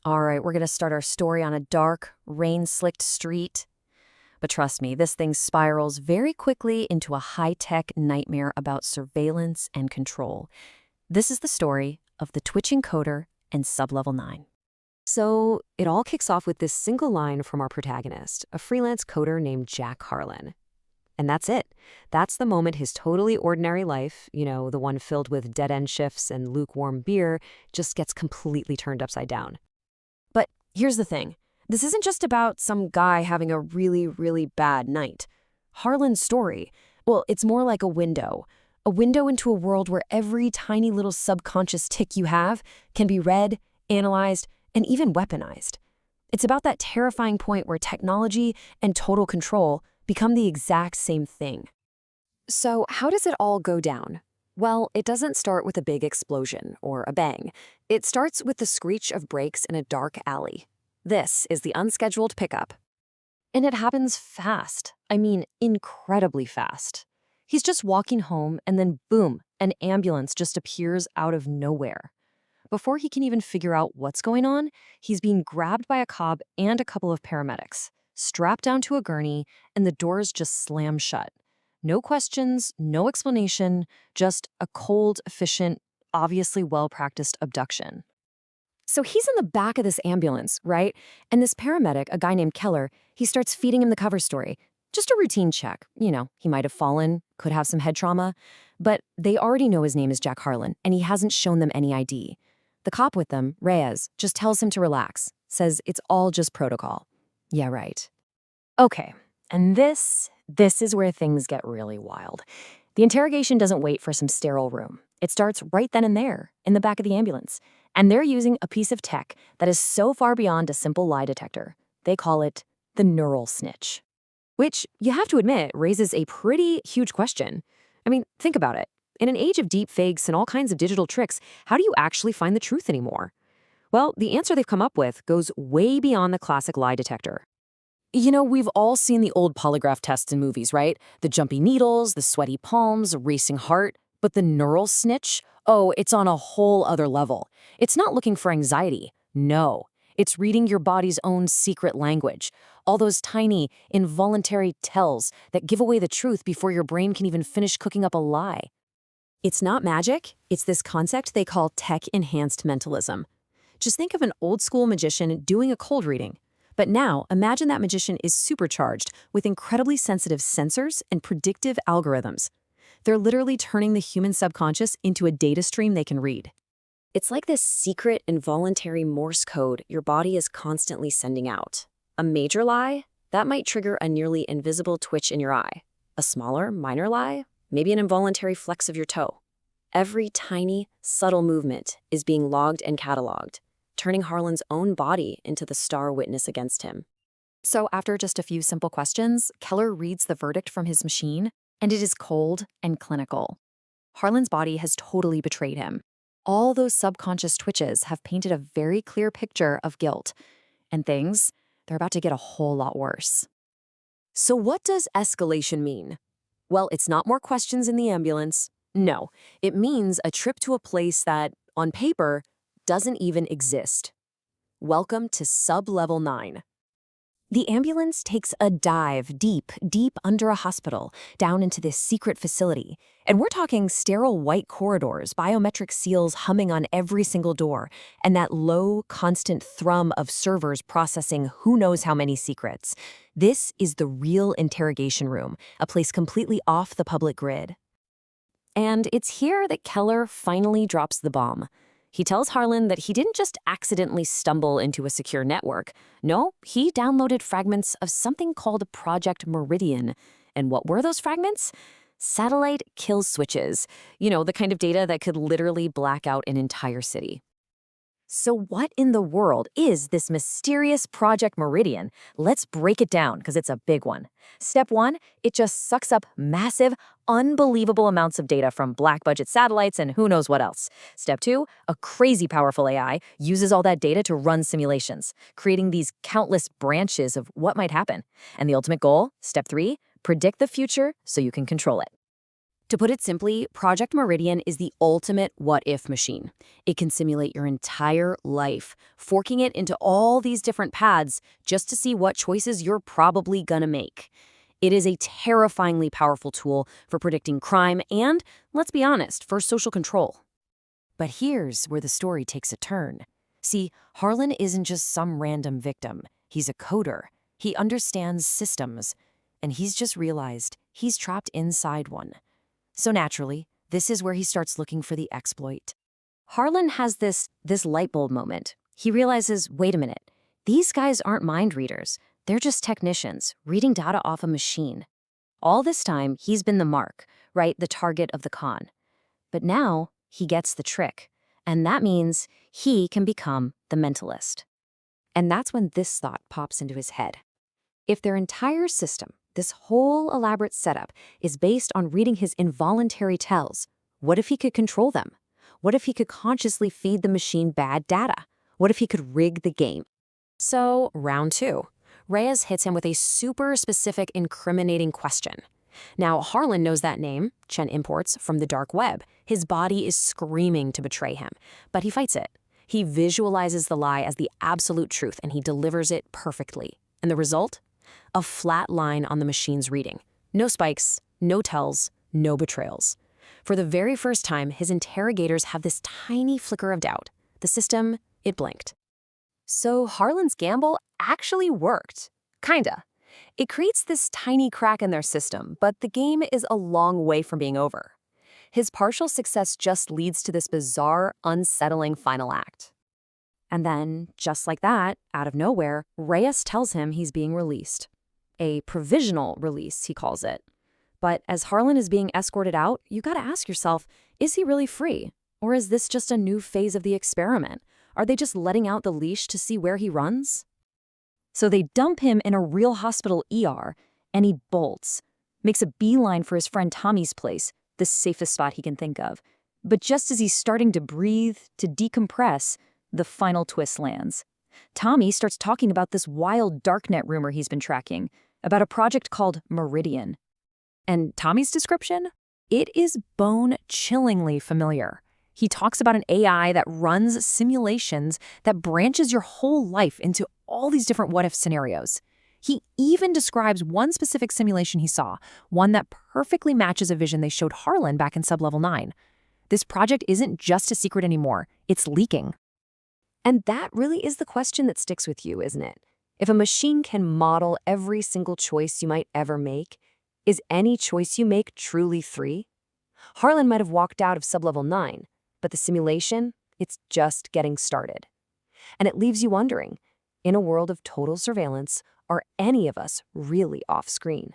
All right, we're going to start our story on a dark, rain-slicked street. But trust me, this thing spirals very quickly into a high-tech nightmare about surveillance and control. This is the story of the twitching coder and Sub9. So it all kicks off with this single line from our protagonist, a freelance coder named Jack Harlan. And that's it. That's the moment his totally ordinary life, the one filled with dead-end shifts and lukewarm beer, just gets completely turned upside down. But here's the thing. This isn't just about some guy having a really, really bad night. Harlan's story, well, it's more like a window into a world where every tiny little subconscious tick you have can be read, analyzed, and even weaponized. It's about that terrifying point where technology and total control become the exact same thing. So how does it all go down? Well, it doesn't start with a big explosion or a bang. It starts with the screech of brakes in a dark alley. This is the unscheduled pickup. And it happens fast. I mean, incredibly fast. He's just walking home and then boom, an ambulance just appears out of nowhere. Before he can even figure out what's going on, he's being grabbed by a cop and a couple of paramedics, strapped down to a gurney, and the doors just slam shut. No questions, no explanation, just a cold, efficient, obviously well-practiced abduction. So he's in the back of this ambulance, right? And this paramedic, a guy named Keller, he starts feeding him the cover story. Just a routine check. He might have fallen, could have some head trauma. But they already know his name is Jack Harlan, and he hasn't shown them any ID. The cop with them, Reyes, just tells him to relax, says it's all just protocol. Yeah, right. Okay, and this is where things get really wild. The interrogation doesn't wait for some sterile room. It starts right then and there, in the back of the ambulance. And they're using a piece of tech that is so far beyond a simple lie detector. They call it the neural snitch. Which, you have to admit, raises a pretty huge question. I mean, think about it. In an age of deep fakes and all kinds of digital tricks, how do you actually find the truth anymore? Well, the answer they've come up with goes way beyond the classic lie detector. We've all seen the old polygraph tests in movies, right? The jumpy needles, the sweaty palms, a racing heart. But the neural snitch? Oh, it's on a whole other level. It's not looking for anxiety. No. It's reading your body's own secret language. All those tiny, involuntary tells that give away the truth before your brain can even finish cooking up a lie. It's not magic. It's this concept they call tech-enhanced mentalism. Just think of an old-school magician doing a cold reading. But now, imagine that magician is supercharged with incredibly sensitive sensors and predictive algorithms. They're literally turning the human subconscious into a data stream they can read. It's like this secret, involuntary Morse code your body is constantly sending out. A major lie? That might trigger a nearly invisible twitch in your eye. A smaller, minor lie? Maybe an involuntary flex of your toe. Every tiny, subtle movement is being logged and cataloged, turning Harlan's own body into the star witness against him. So after just a few simple questions, Keller reads the verdict from his machine, and it is cold and clinical. Harlan's body has totally betrayed him. All those subconscious twitches have painted a very clear picture of guilt. And they're about to get a whole lot worse. So what does escalation mean? Well, it's not more questions in the ambulance. No, it means a trip to a place that, on paper, doesn't even exist. Welcome to Sub9. The ambulance takes a dive deep under a hospital, down into this secret facility. And we're talking sterile white corridors, biometric seals humming on every single door, and that low, constant thrum of servers processing who knows how many secrets. This is the real interrogation room, a place completely off the public grid. And it's here that Keller finally drops the bomb. He tells Harlan that he didn't just accidentally stumble into a secure network. No, he downloaded fragments of something called Project Meridian. And what were those fragments? Satellite kill switches. The kind of data that could literally black out an entire city. So what in the world is this mysterious Project Meridian? Let's break it down, because it's a big one. Step 1, it just sucks up massive, unbelievable amounts of data from black-budget satellites and who knows what else. Step 2, a crazy powerful AI uses all that data to run simulations, creating these countless branches of what might happen. And the ultimate goal, step 3, predict the future so you can control it. To put it simply, Project Meridian is the ultimate what-if machine. It can simulate your entire life, forking it into all these different paths just to see what choices you're probably gonna make. It is a terrifyingly powerful tool for predicting crime and, let's be honest, for social control. But here's where the story takes a turn. See, Harlan isn't just some random victim. He's a coder. He understands systems. And he's just realized he's trapped inside one. So naturally, this is where he starts looking for the exploit. Harlan has this light bulb moment. He realizes, wait a minute, these guys aren't mind readers. They're just technicians reading data off a machine. All this time, he's been the mark, right? The target of the con. But now, he gets the trick. And that means he can become the mentalist. And that's when this thought pops into his head. If their entire system, this whole elaborate setup, is based on reading his involuntary tells, what if he could control them? What if he could consciously feed the machine bad data? What if he could rig the game? So, round 2. Reyes hits him with a super specific, incriminating question. Now, Harlan knows that name, Chen Imports, from the dark web. His body is screaming to betray him, but he fights it. He visualizes the lie as the absolute truth, and he delivers it perfectly. And the result? A flat line on the machine's reading. No spikes, no tells, no betrayals. For the very first time, his interrogators have this tiny flicker of doubt. The system, it blinked. So Harlan's gamble actually worked. Kinda. It creates this tiny crack in their system, but the game is a long way from being over. His partial success just leads to this bizarre, unsettling final act. And then, just like that, out of nowhere, Reyes tells him he's being released. A provisional release, he calls it. But as Harlan is being escorted out, you gotta ask yourself, is he really free? Or is this just a new phase of the experiment? Are they just letting out the leash to see where he runs? So they dump him in a real hospital ER, and he bolts, makes a beeline for his friend Tommy's place, the safest spot he can think of. But just as he's starting to breathe, to decompress, the final twist lands. Tommy starts talking about this wild darknet rumor he's been tracking, about a project called Meridian. And Tommy's description? It is bone-chillingly familiar. He talks about an AI that runs simulations that branches your whole life into all these different what-if scenarios. He even describes one specific simulation he saw, one that perfectly matches a vision they showed Harlan back in Sub9. This project isn't just a secret anymore, it's leaking. And that really is the question that sticks with you, isn't it? If a machine can model every single choice you might ever make, is any choice you make truly free? Harlan might have walked out of Sublevel 9, but the simulation, it's just getting started. And it leaves you wondering, in a world of total surveillance, are any of us really off screen?